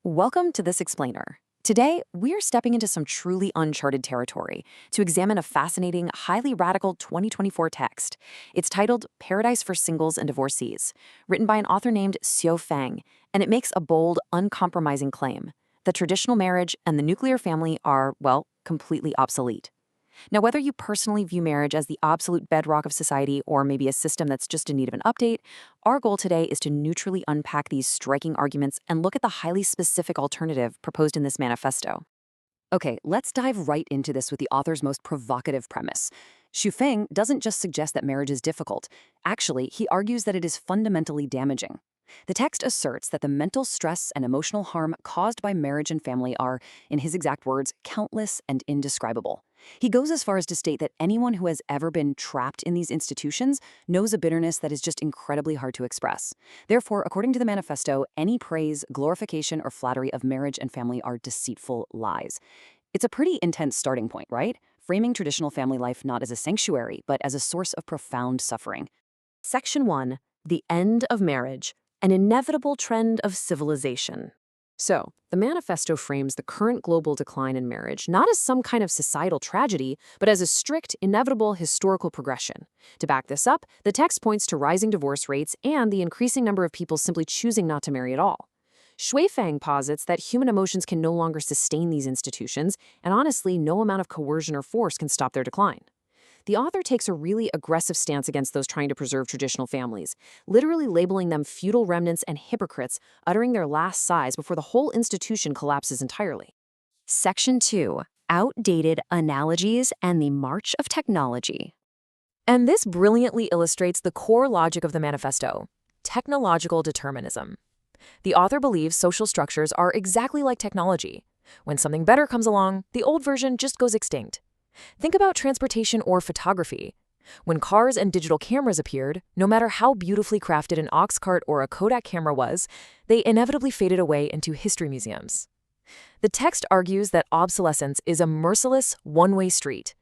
Welcome to This Explainer. Today, we're stepping into some truly uncharted territory to examine a fascinating, highly radical 2024 text. It's titled Paradise for Singles and Divorcees, written by an author named Xiao Feng, and it makes a bold, uncompromising claim that traditional marriage and the nuclear family are, well, completely obsolete. Now, whether you personally view marriage as the absolute bedrock of society or maybe a system that's just in need of an update, our goal today is to neutrally unpack these striking arguments and look at the highly specific alternative proposed in this manifesto. Okay, let's dive right into this with the author's most provocative premise. Xu Feng doesn't just suggest that marriage is difficult. Actually, he argues that it is fundamentally damaging. The text asserts that the mental stress and emotional harm caused by marriage and family are, in his exact words, countless and indescribable. He goes as far as to state that anyone who has ever been trapped in these institutions knows a bitterness that is just incredibly hard to express. Therefore, according to the manifesto, any praise, glorification, or flattery of marriage and family are deceitful lies. It's a pretty intense starting point, right? Framing traditional family life not as a sanctuary, but as a source of profound suffering. Section 1. The End of Marriage, an Inevitable Trend of Civilization. So, the manifesto frames the current global decline in marriage not as some kind of societal tragedy, but as a strict, inevitable historical progression. To back this up, the text points to rising divorce rates and the increasing number of people simply choosing not to marry at all. Shui Fang posits that human emotions can no longer sustain these institutions, and honestly, no amount of coercion or force can stop their decline. The author takes a really aggressive stance against those trying to preserve traditional families, literally labeling them feudal remnants and hypocrites, uttering their last sighs before the whole institution collapses entirely. Section 2. Outdated Analogies and the March of Technology. And this brilliantly illustrates the core logic of the manifesto: technological determinism. The author believes social structures are exactly like technology. When something better comes along, the old version just goes extinct. Think about transportation or photography. When cars and digital cameras appeared, no matter how beautifully crafted an aux cart or a Kodak camera was, they inevitably faded away into history museums. The text argues that obsolescence is a merciless, one-way street.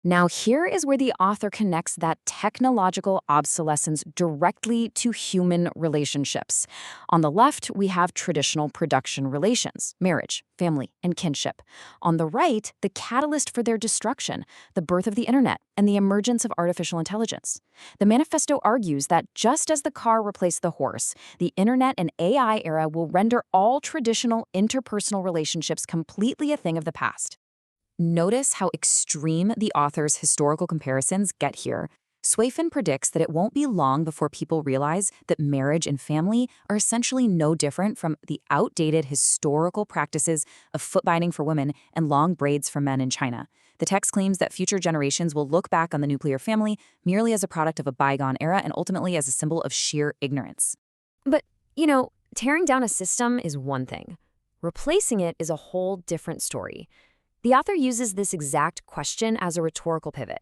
Now, here is where the author connects that technological obsolescence directly to human relationships. On the left, we have traditional production relations: marriage, family, and kinship. On the right, the catalyst for their destruction: the birth of the internet and the emergence of artificial intelligence. The manifesto argues that just as the car replaced the horse, the internet and AI era will render all traditional interpersonal relationships completely a thing of the past. Notice how extreme the author's historical comparisons get here. Swaifin predicts that it won't be long before people realize that marriage and family are essentially no different from the outdated historical practices of foot binding for women and long braids for men in China. The text claims that future generations will look back on the nuclear family merely as a product of a bygone era and ultimately as a symbol of sheer ignorance. But, tearing down a system is one thing. Replacing it is a whole different story. The author uses this exact question as a rhetorical pivot.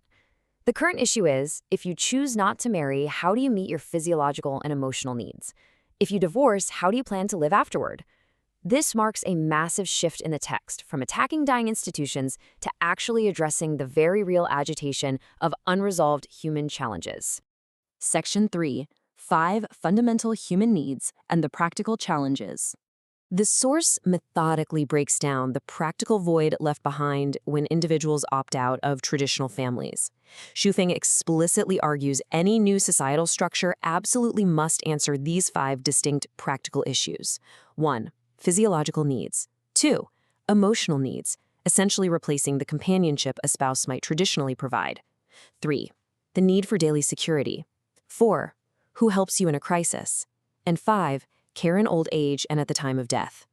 The current issue is, if you choose not to marry, how do you meet your physiological and emotional needs? If you divorce, how do you plan to live afterward? This marks a massive shift in the text, from attacking dying institutions to actually addressing the very real agitation of unresolved human challenges. Section 3. 5 Fundamental Human Needs and the Practical Challenges. The source methodically breaks down the practical void left behind when individuals opt out of traditional families. Xu Feng explicitly argues any new societal structure absolutely must answer these 5 distinct practical issues. 1. Physiological needs. 2. Emotional needs, essentially replacing the companionship a spouse might traditionally provide. 3. The need for daily security. 4. Who helps you in a crisis? And 5. Care in old age and at the time of death.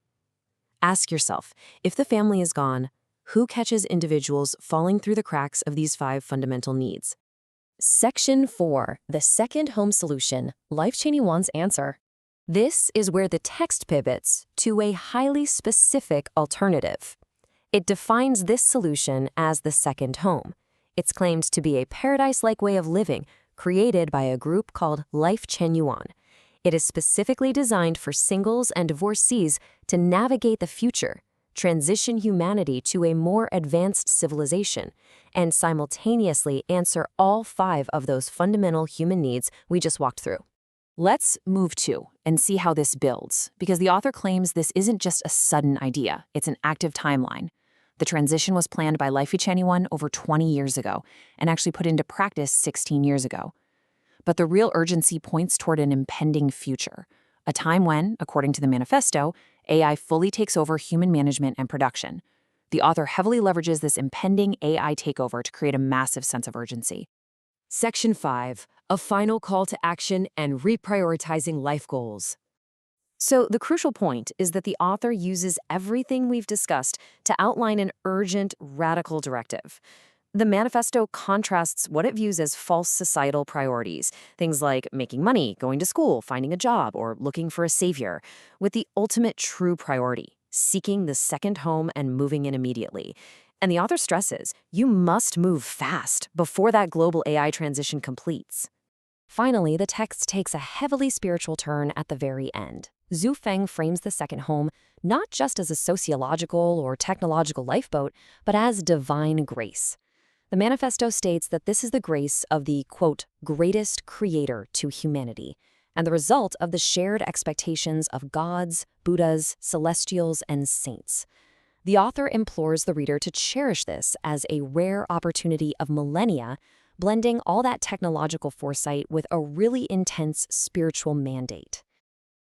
Ask yourself, if the family is gone, who catches individuals falling through the cracks of these 5 fundamental needs? Section 4. The Second Home Solution, Life-Changing One's Answer. This is where the text pivots to a highly specific alternative. It defines this solution as the second home. It's claimed to be a paradise-like way of living created by a group called Life-Changing Yuan. It is specifically designed for singles and divorcees to navigate the future, transition humanity to a more advanced civilization, and simultaneously answer all 5 of those fundamental human needs we just walked through. Let's move to and see how this builds, because the author claims this isn't just a sudden idea, it's an active timeline. The transition was planned by Life Anyone over 20 years ago and actually put into practice 16 years ago. But the real urgency points toward an impending future, a time when, according to the Manifesto, AI fully takes over human management and production. The author heavily leverages this impending AI takeover to create a massive sense of urgency. Section 5, a final call to action and reprioritizing life goals. So, the crucial point is that the author uses everything we've discussed to outline an urgent, radical directive. The manifesto contrasts what it views as false societal priorities, things like making money, going to school, finding a job, or looking for a savior, with the ultimate true priority, seeking the second home and moving in immediately. And the author stresses, you must move fast before that global AI transition completes. Finally, the text takes a heavily spiritual turn at the very end. Zhu Feng frames the second home not just as a sociological or technological lifeboat, but as divine grace. The manifesto states that this is the grace of the, quote, greatest creator to humanity, and the result of the shared expectations of gods, Buddhas, celestials, and saints. The author implores the reader to cherish this as a rare opportunity of millennia, blending all that technological foresight with a really intense spiritual mandate.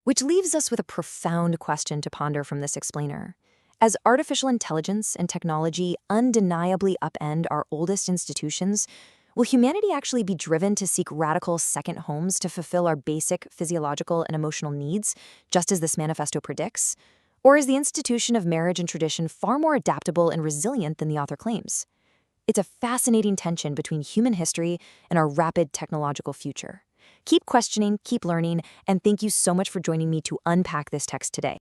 Which leaves us with a profound question to ponder from this explainer. As artificial intelligence and technology undeniably upend our oldest institutions, will humanity actually be driven to seek radical second homes to fulfill our basic physiological and emotional needs, just as this manifesto predicts? Or is the institution of marriage and tradition far more adaptable and resilient than the author claims? It's a fascinating tension between human history and our rapid technological future. Keep questioning, keep learning, and thank you so much for joining me to unpack this text today.